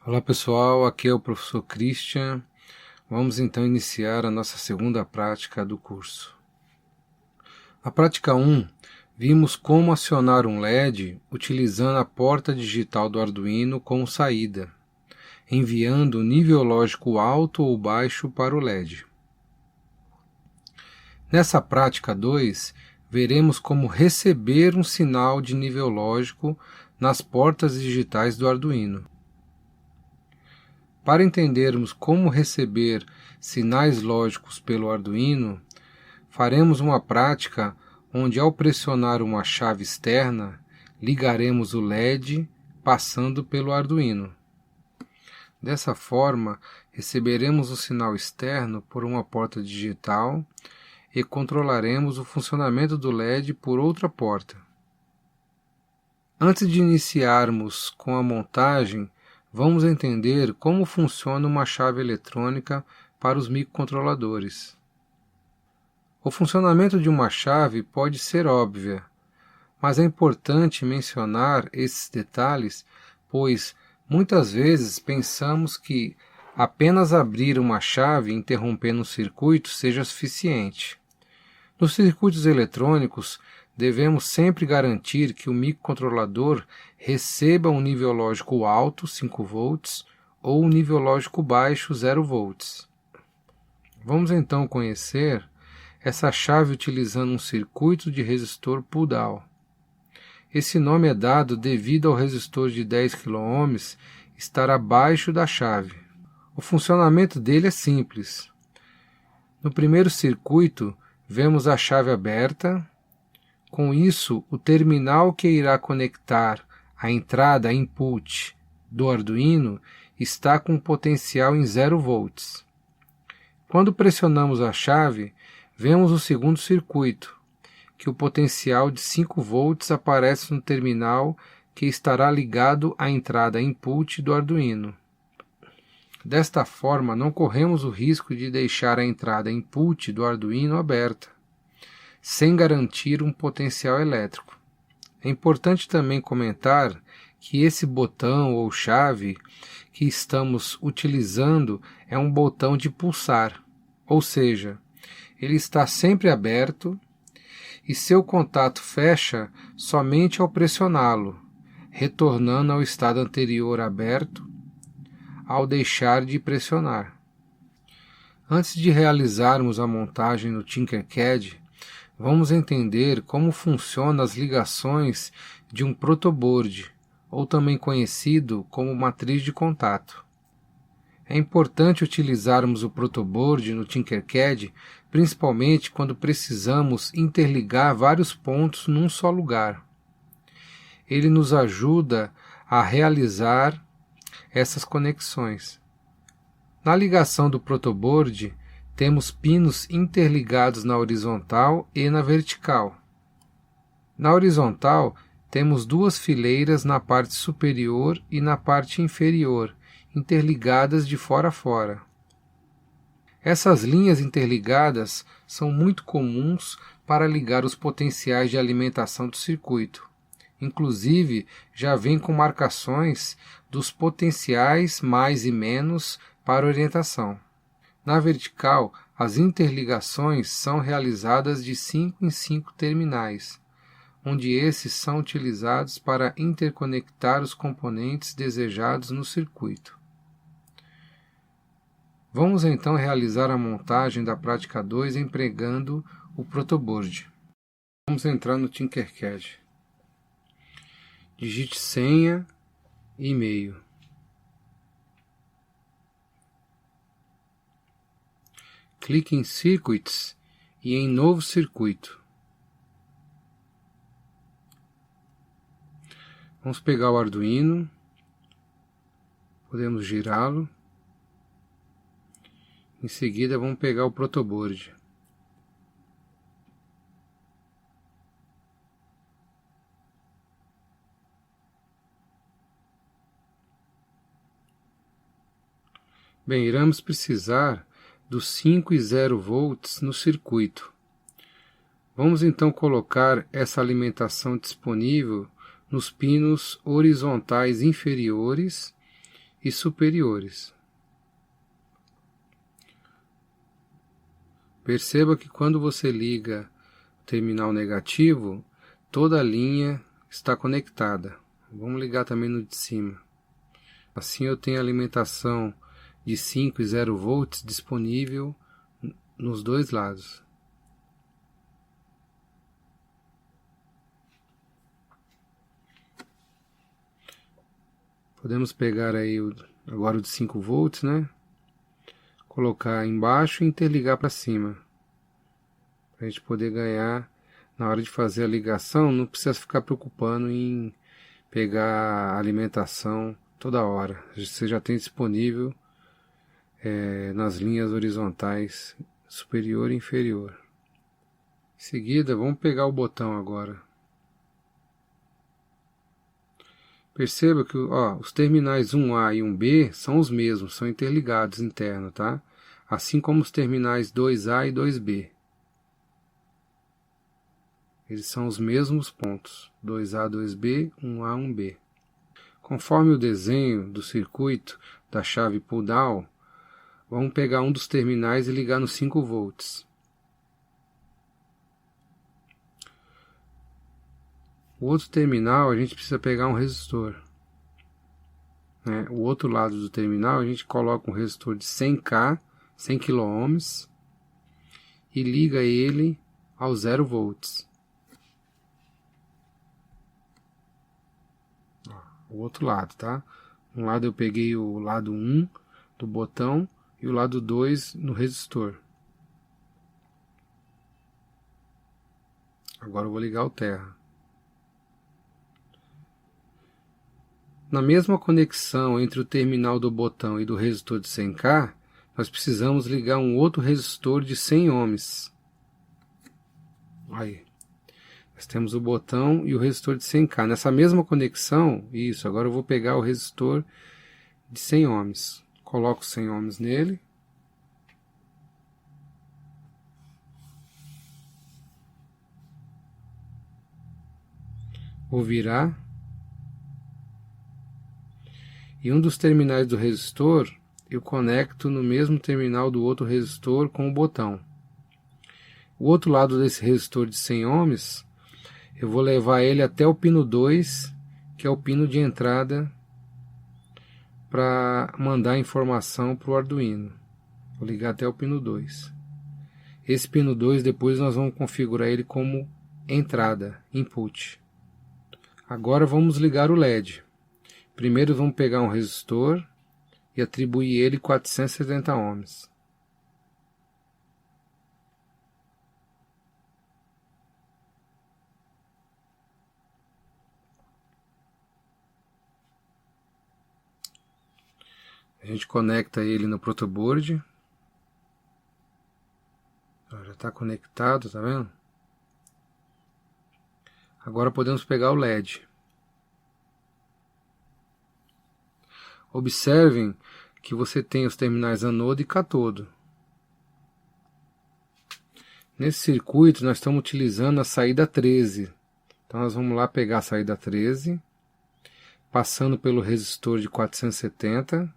Olá pessoal, aqui é o professor Christian. Vamos então iniciar a nossa segunda prática do curso. Na prática 1, vimos como acionar um LED utilizando a porta digital do Arduino como saída, enviando o nível lógico alto ou baixo para o LED. Nessa prática 2, veremos como receber um sinal de nível lógico nas portas digitais do Arduino. Para entendermos como receber sinais lógicos pelo Arduino, faremos uma prática onde, ao pressionar uma chave externa, ligaremos o LED passando pelo Arduino. Dessa forma, receberemos o sinal externo por uma porta digital e controlaremos o funcionamento do LED por outra porta. Antes de iniciarmos com a montagem, vamos entender como funciona uma chave eletrônica para os microcontroladores. O funcionamento de uma chave pode ser óbvio, mas é importante mencionar esses detalhes, pois muitas vezes pensamos que apenas abrir uma chave interrompendo um circuito seja suficiente. Nos circuitos eletrônicos, devemos sempre garantir que o microcontrolador receba um nível lógico alto, 5 volts, ou um nível lógico baixo, 0 volts. Vamos então conhecer essa chave utilizando um circuito de resistor pull-down. Esse nome é dado devido ao resistor de 10 kΩ estar abaixo da chave. O funcionamento dele é simples. No primeiro circuito, vemos a chave aberta. Com isso, o terminal que irá conectar a entrada input do Arduino está com potencial em 0 volts. Quando pressionamos a chave, vemos o segundo circuito, que o potencial de 5 volts aparece no terminal que estará ligado à entrada input do Arduino. Desta forma, não corremos o risco de deixar a entrada input do Arduino aberta, sem garantir um potencial elétrico. É importante também comentar que esse botão ou chave que estamos utilizando é um botão de pulsar, ou seja, ele está sempre aberto e seu contato fecha somente ao pressioná-lo, retornando ao estado anterior aberto ao deixar de pressionar. Antes de realizarmos a montagem no Tinkercad, vamos entender como funcionam as ligações de um protoboard, ou também conhecido como matriz de contato. É importante utilizarmos o protoboard no Tinkercad, principalmente quando precisamos interligar vários pontos num só lugar. Ele nos ajuda a realizar essas conexões. Na ligação do protoboard, temos pinos interligados na horizontal e na vertical. Na horizontal, temos duas fileiras na parte superior e na parte inferior, interligadas de fora a fora. Essas linhas interligadas são muito comuns para ligar os potenciais de alimentação do circuito. Inclusive, já vem com marcações dos potenciais mais e menos para orientação. Na vertical, as interligações são realizadas de 5 em 5 terminais, onde esses são utilizados para interconectar os componentes desejados no circuito. Vamos então realizar a montagem da prática 2 empregando o protoboard. Vamos entrar no Tinkercad. Digite senha e e-mail. Clique em Circuits e em Novo Circuito. Vamos pegar o Arduino, podemos girá-lo. Em seguida, vamos pegar o protoboard. Bem, iremos precisar dos 5 e 0 volts no circuito. Vamos então colocar essa alimentação disponível nos pinos horizontais inferiores e superiores. Perceba que quando você liga o terminal negativo, toda a linha está conectada. Vamos ligar também no de cima. Assim eu tenho a alimentação de 5 e 0 volts disponível nos dois lados. Podemos pegar aí agora o de 5 volts, né? Colocar embaixo e interligar para cima. Para a gente poder ganhar, na hora de fazer a ligação, não precisa ficar preocupando em pegar a alimentação toda hora. Você já tem disponível nas linhas horizontais superior e inferior. Em seguida, vamos pegar o botão agora. Perceba que os terminais 1A e 1B são os mesmos, são interligados internos, tá? Assim como os terminais 2A e 2B. Eles são os mesmos pontos, 2A, 2B, 1A, 1B. Conforme o desenho do circuito da chave pull-down, vamos pegar um dos terminais e ligar no 5 volts. O outro terminal a gente precisa pegar um resistor. O outro lado do terminal a gente coloca um resistor de 100K, 100 kΩ, e liga ele ao 0 volts. O outro lado, tá? Um lado eu peguei o lado 1 do botão e o lado 2 no resistor. Agora eu vou ligar o terra. Na mesma conexão entre o terminal do botão e do resistor de 100K, nós precisamos ligar um outro resistor de 100 ohms. Aí. Nós temos o botão e o resistor de 100K. Nessa mesma conexão, agora eu vou pegar o resistor de 100 ohms. Coloco 100 ohms nele. Vou virar. E um dos terminais do resistor eu conecto no mesmo terminal do outro resistor com o botão. O outro lado desse resistor de 100 ohms, eu vou levar ele até o pino 2, que é o pino de entrada para mandar informação para o Arduino. Vou ligar até o pino 2. Esse pino 2 depois nós vamos configurar ele como entrada, input. Agora vamos ligar o LED. Primeiro vamos pegar um resistor e atribuir ele 470 ohms. A gente conecta ele no protoboard. Já está conectado, tá vendo? Agora podemos pegar o LED. Observem que você tem os terminais anodo e catodo. Nesse circuito nós estamos utilizando a saída 13. Então nós vamos lá pegar a saída 13, passando pelo resistor de 470.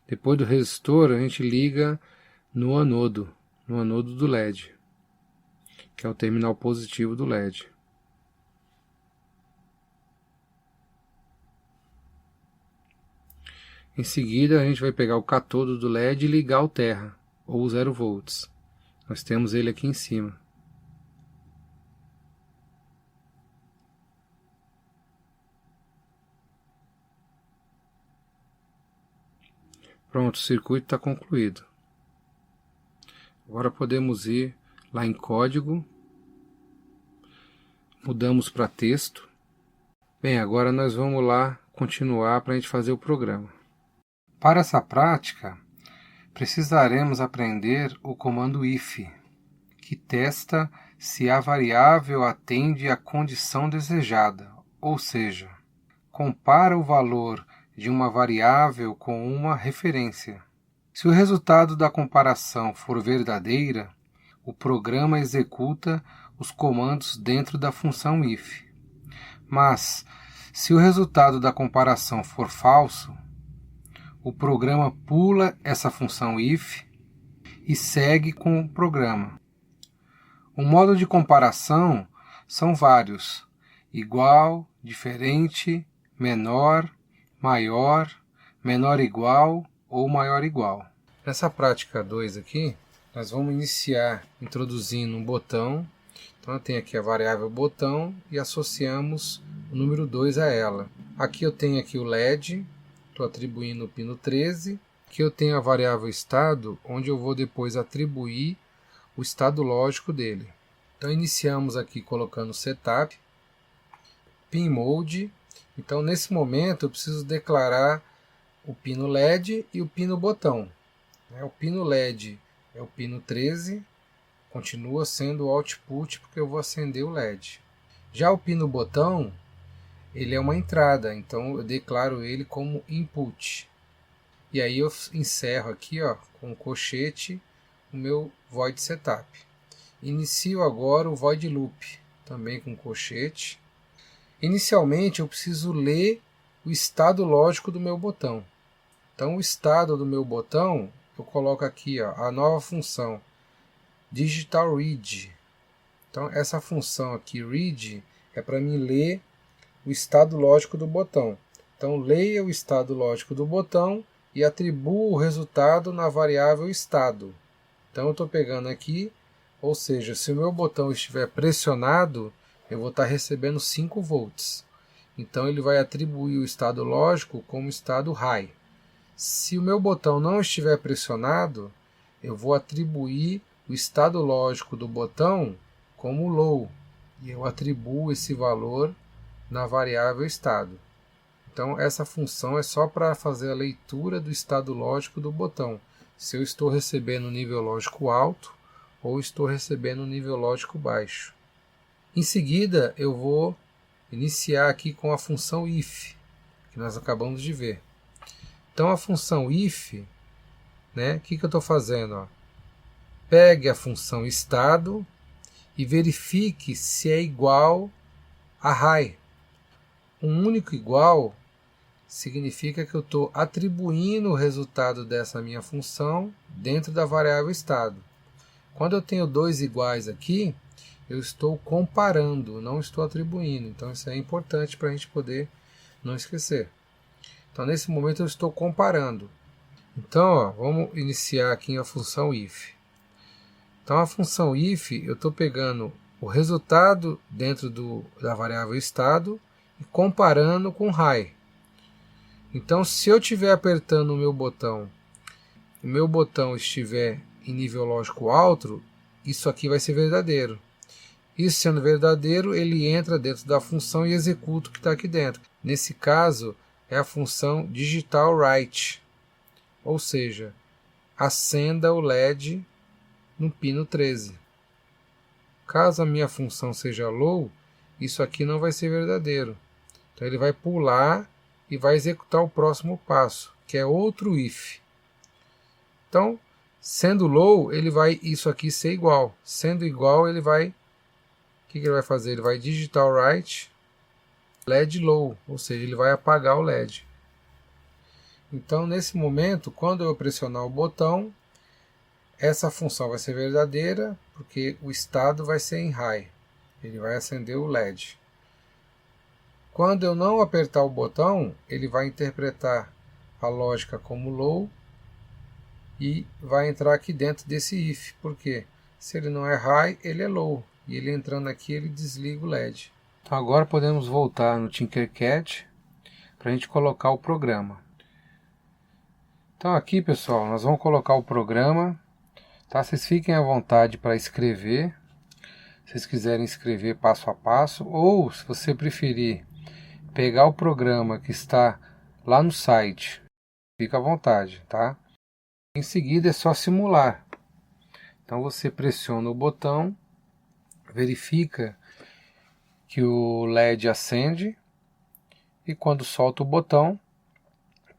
Depois do resistor a gente liga no anodo do LED, que é o terminal positivo do LED. Em seguida a gente vai pegar o catodo do LED e ligar o terra, ou 0 volts. Nós temos ele aqui em cima. Pronto, o circuito está concluído. Agora podemos ir lá em código, mudamos para texto. Bem, agora nós vamos lá continuar para a gente fazer o programa. Para essa prática, precisaremos aprender o comando if, que testa se a variável atende à condição desejada, ou seja, compara o valor de uma variável com uma referência. Se o resultado da comparação for verdadeira, o programa executa os comandos dentro da função if. Mas, se o resultado da comparação for falso, o programa pula essa função if e segue com o programa. O modo de comparação são vários: igual, diferente, menor, maior, menor igual ou maior igual. Nessa prática 2 aqui, nós vamos iniciar introduzindo um botão. Então eu tenho aqui a variável botão e associamos o número 2 a ela. Aqui eu tenho aqui o LED, estou atribuindo o pino 13. Aqui eu tenho a variável estado, onde eu vou depois atribuir o estado lógico dele. Então iniciamos aqui colocando setup, pin mode. Então nesse momento eu preciso declarar o pino LED e o pino botão. O pino LED é o pino 13, continua sendo o output porque eu vou acender o LED. Já o pino botão, ele é uma entrada, então eu declaro ele como input. E aí eu encerro aqui, com o colchete, o meu void setup. Inicio agora o void loop, também com colchete. Inicialmente eu preciso ler o estado lógico do meu botão. Então o estado do meu botão, eu coloco aqui a nova função digital read. Então essa função aqui read é para mim ler o estado lógico do botão. Então leia o estado lógico do botão e atribua o resultado na variável estado. Então eu estou pegando aqui, ou seja, se o meu botão estiver pressionado, eu vou estar recebendo 5 volts. Então ele vai atribuir o estado lógico como estado high. Se o meu botão não estiver pressionado, eu vou atribuir o estado lógico do botão como low. E eu atribuo esse valor na variável estado. Então essa função é só para fazer a leitura do estado lógico do botão. Se eu estou recebendo nível lógico alto ou estou recebendo nível lógico baixo. Em seguida eu vou iniciar aqui com a função if, que nós acabamos de ver. Então a função if, o que eu estou fazendo? Pegue a função estado e verifique se é igual a high. Um único igual significa que eu estou atribuindo o resultado dessa minha função dentro da variável estado. Quando eu tenho dois iguais aqui, eu estou comparando, não estou atribuindo. Então isso é importante para a gente poder não esquecer. Então nesse momento eu estou comparando. Então vamos iniciar aqui a função if. Então a função if, eu estou pegando o resultado dentro da variável estado e comparando com high. Então se eu estiver apertando o meu botão estiver em nível lógico alto, isso aqui vai ser verdadeiro. Isso sendo verdadeiro, ele entra dentro da função e executa o que está aqui dentro. Nesse caso, é a função digital write, ou seja, acenda o LED no pino 13. Caso a minha função seja low, isso aqui não vai ser verdadeiro. Então ele vai pular e vai executar o próximo passo, que é outro if. Então, sendo low, ele vai isso aqui ser igual. Sendo igual, ele vai... O que ele vai fazer? Ele vai digital write LED low, ou seja, ele vai apagar o LED. Então, nesse momento, quando eu pressionar o botão, essa função vai ser verdadeira, porque o estado vai ser em high. Ele vai acender o LED. Quando eu não apertar o botão, ele vai interpretar a lógica como low e vai entrar aqui dentro desse if. Por quê? Se ele não é high, ele é low. E ele entrando aqui, ele desliga o LED. Então agora podemos voltar no Tinkercad para a gente colocar o programa. Então aqui, pessoal, nós vamos colocar o programa. Tá? Vocês fiquem à vontade para escrever. Se vocês quiserem escrever passo a passo. Ou, se você preferir, pegar o programa que está lá no site. Fica à vontade, tá? Em seguida é só simular. Então você pressiona o botão, verifica que o LED acende e quando solta o botão,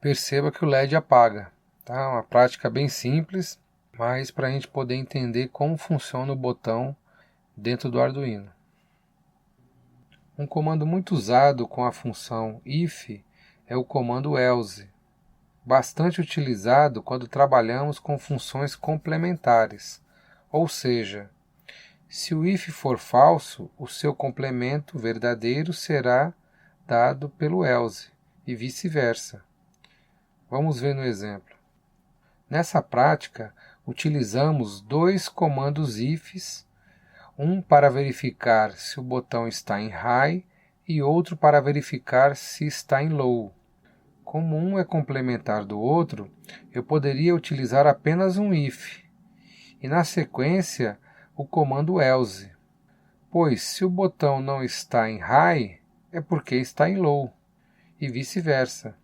perceba que o LED apaga. Tá? Uma prática bem simples, mas para a gente poder entender como funciona o botão dentro do Arduino. Um comando muito usado com a função if é o comando else, bastante utilizado quando trabalhamos com funções complementares, ou seja, se o if for falso, o seu complemento verdadeiro será dado pelo else e vice-versa. Vamos ver no exemplo. Nessa prática, utilizamos dois comandos ifs, um para verificar se o botão está em high e outro para verificar se está em low. Como um é complementar do outro, eu poderia utilizar apenas um if e na sequência o comando else, pois se o botão não está em high é porque está em low e vice-versa.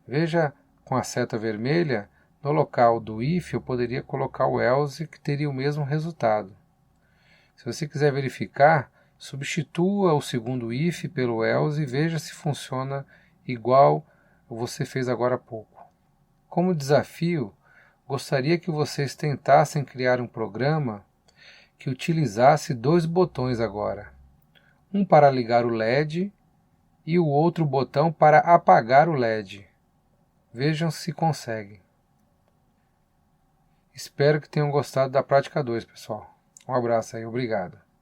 Veja com a seta vermelha, no local do if eu poderia colocar o else que teria o mesmo resultado. Se você quiser verificar, substitua o segundo if pelo else e veja se funciona igual você fez agora há pouco. Como desafio, gostaria que vocês tentassem criar um programa que utilizasse dois botões agora. Um para ligar o LED e o outro botão para apagar o LED. Vejam se conseguem. Espero que tenham gostado da prática 2, pessoal. Um abraço aí, obrigado.